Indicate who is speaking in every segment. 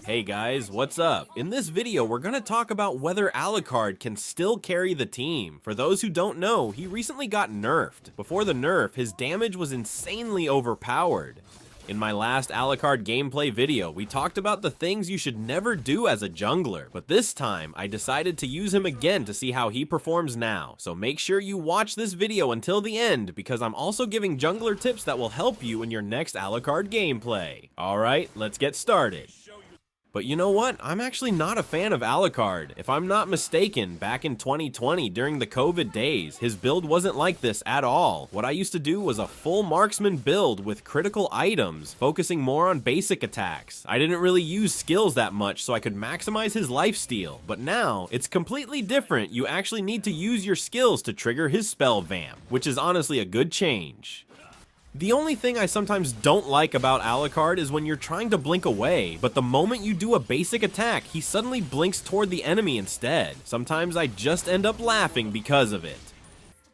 Speaker 1: Hey guys, what's up? In this video, we're gonna talk about whether Alucard can still carry the team. For those who don't know, he recently got nerfed. Before the nerf, his damage was insanely overpowered. In my last Alucard gameplay video, we talked about the things you should never do as a jungler, but this time, I decided to use him again to see how he performs now. So make sure you watch this video until the end, because I'm also giving jungler tips that will help you in your next Alucard gameplay. Alright, let's get started. But you know what? I'm actually not a fan of Alucard. If I'm not mistaken, back in 2020 during the COVID days, his build wasn't like this at all. What I used to do was a full marksman build with critical items, focusing more on basic attacks. I didn't really use skills that much so I could maximize his lifesteal, but now it's completely different. You actually need to use your skills to trigger his spell vamp, which is honestly a good change. The only thing I sometimes don't like about Alucard is when you're trying to blink away, but the moment you do a basic attack, he suddenly blinks toward the enemy instead. Sometimes I just end up laughing because of it.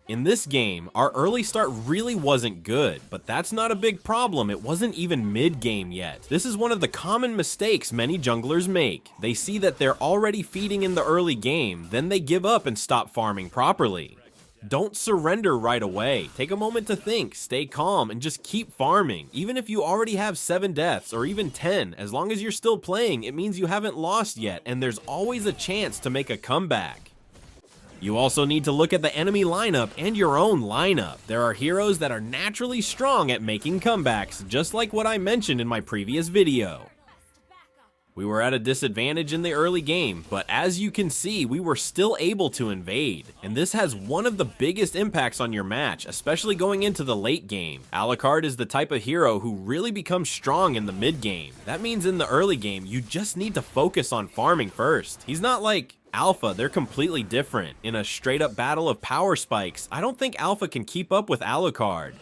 Speaker 1: In this game, our early start really wasn't good, but that's not a big problem. It wasn't even mid-game yet. This is one of the common mistakes many junglers make. They see that they're already feeding in the early game, then they give up and stop farming properly. Don't surrender right away. Take a moment to think, stay calm, and just keep farming. Even if you already have 7 deaths or even 10, as long as you're still playing, it means you haven't lost yet, and there's always a chance to make a comeback. You also need to look at the enemy lineup and your own lineup. There are heroes that are naturally strong at making comebacks, just like what I mentioned in my previous video. We were at a disadvantage in the early game, but as you can see, we were still able to invade. And this has one of the biggest impacts on your match, especially going into the late game. Alucard is the type of hero who really becomes strong in the mid game. That means in the early game, you just need to focus on farming first. He's not like Alpha, they're completely different. In a straight up battle of power spikes, I don't think Alpha can keep up with Alucard.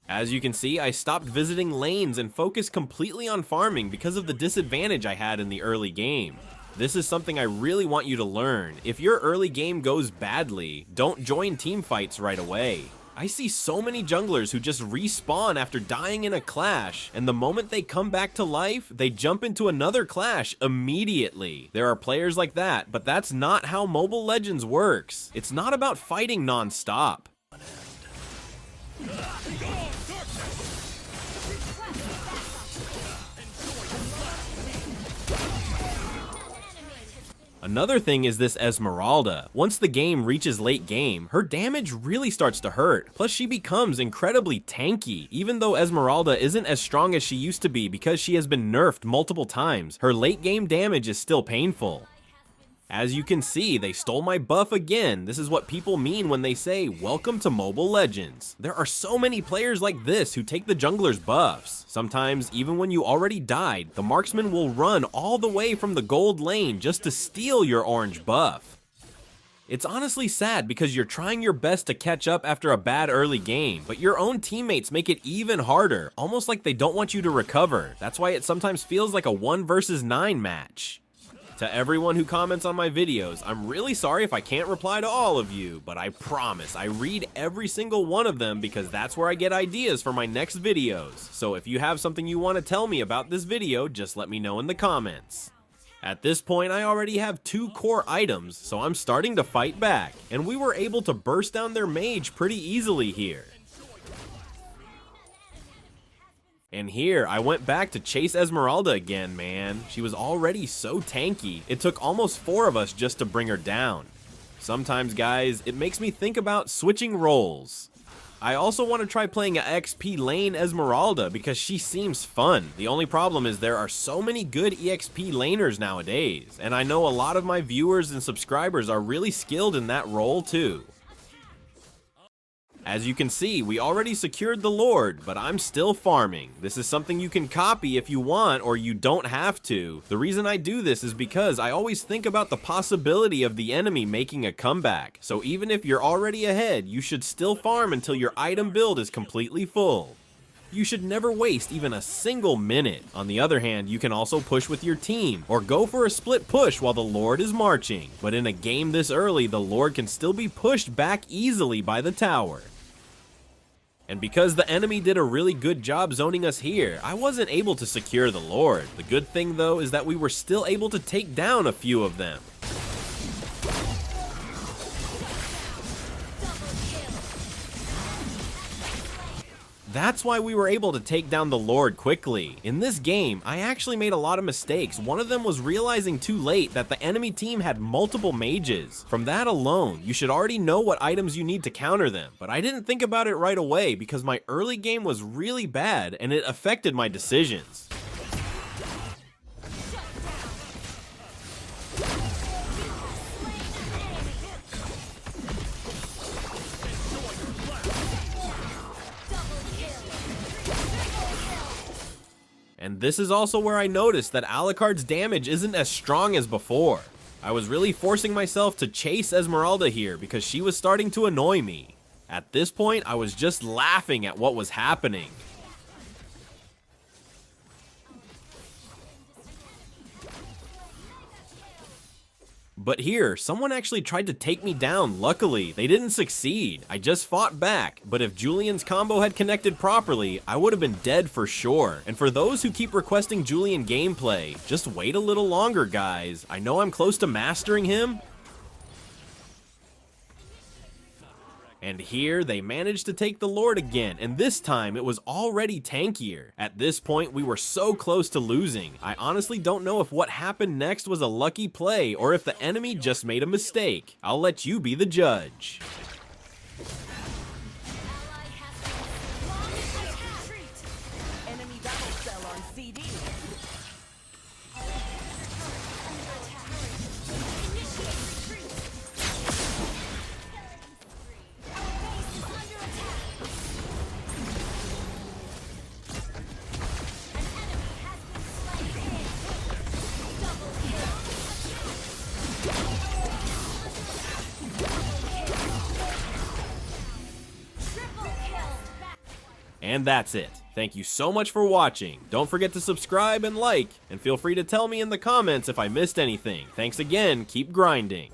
Speaker 1: As you can see, I stopped visiting lanes and focused completely on farming because of the disadvantage I had in the early game. This is something I really want you to learn. If your early game goes badly, don't join team fights right away. I see so many junglers who just respawn after dying in a clash, and the moment they come back to life, they jump into another clash immediately. There are players like that, but that's not how Mobile Legends works. It's not about fighting non-stop. Another thing is this Esmeralda. Once the game reaches late game, her damage really starts to hurt. Plus she becomes incredibly tanky. Even though Esmeralda isn't as strong as she used to be because she has been nerfed multiple times, her late game damage is still painful. As you can see, they stole my buff again. This is what people mean when they say, welcome to Mobile Legends. There are so many players like this who take the jungler's buffs. Sometimes, even when you already died, the marksman will run all the way from the gold lane just to steal your orange buff. It's honestly sad because you're trying your best to catch up after a bad early game, but your own teammates make it even harder, almost like they don't want you to recover. That's why it sometimes feels like a 1 versus 9 match. To everyone who comments on my videos, I'm really sorry if I can't reply to all of you, but I promise I read every single one of them because that's where I get ideas for my next videos. So if you have something you want to tell me about this video, just let me know in the comments. At this point, I already have 2 core items, so I'm starting to fight back, and we were able to burst down their mage pretty easily here. And here, I went back to chase Esmeralda again, man. She was already so tanky. It took almost 4 of us just to bring her down. Sometimes, guys, it makes me think about switching roles. I also want to try playing a XP lane Esmeralda because she seems fun. The only problem is there are so many good EXP laners nowadays, and I know a lot of my viewers and subscribers are really skilled in that role too. As you can see, we already secured the Lord, but I'm still farming. This is something you can copy if you want, or you don't have to. The reason I do this is because I always think about the possibility of the enemy making a comeback. So even if you're already ahead, you should still farm until your item build is completely full. You should never waste even a single minute. On the other hand, you can also push with your team, or go for a split push while the Lord is marching. But in a game this early, the Lord can still be pushed back easily by the tower. And because the enemy did a really good job zoning us here, I wasn't able to secure the Lord. The good thing though is that we were still able to take down a few of them. That's why we were able to take down the Lord quickly. In this game, I actually made a lot of mistakes. One of them was realizing too late that the enemy team had multiple mages. From that alone, you should already know what items you need to counter them. But I didn't think about it right away because my early game was really bad and it affected my decisions. And this is also where I noticed that Alucard's damage isn't as strong as before. I was really forcing myself to chase Esmeralda here because she was starting to annoy me. At this point, I was just laughing at what was happening. But here, someone actually tried to take me down. Luckily, they didn't succeed. I just fought back, but if Julian's combo had connected properly, I would have been dead for sure. And for those who keep requesting Julian gameplay, just wait a little longer, guys. I know I'm close to mastering him. And here, they managed to take the Lord again, and this time it was already tankier. At this point, we were so close to losing. I honestly don't know if what happened next was a lucky play, or if the enemy just made a mistake. I'll let you be the judge. And that's it. Thank you so much for watching. Don't forget to subscribe and like, and feel free to tell me in the comments if I missed anything. Thanks again, keep grinding.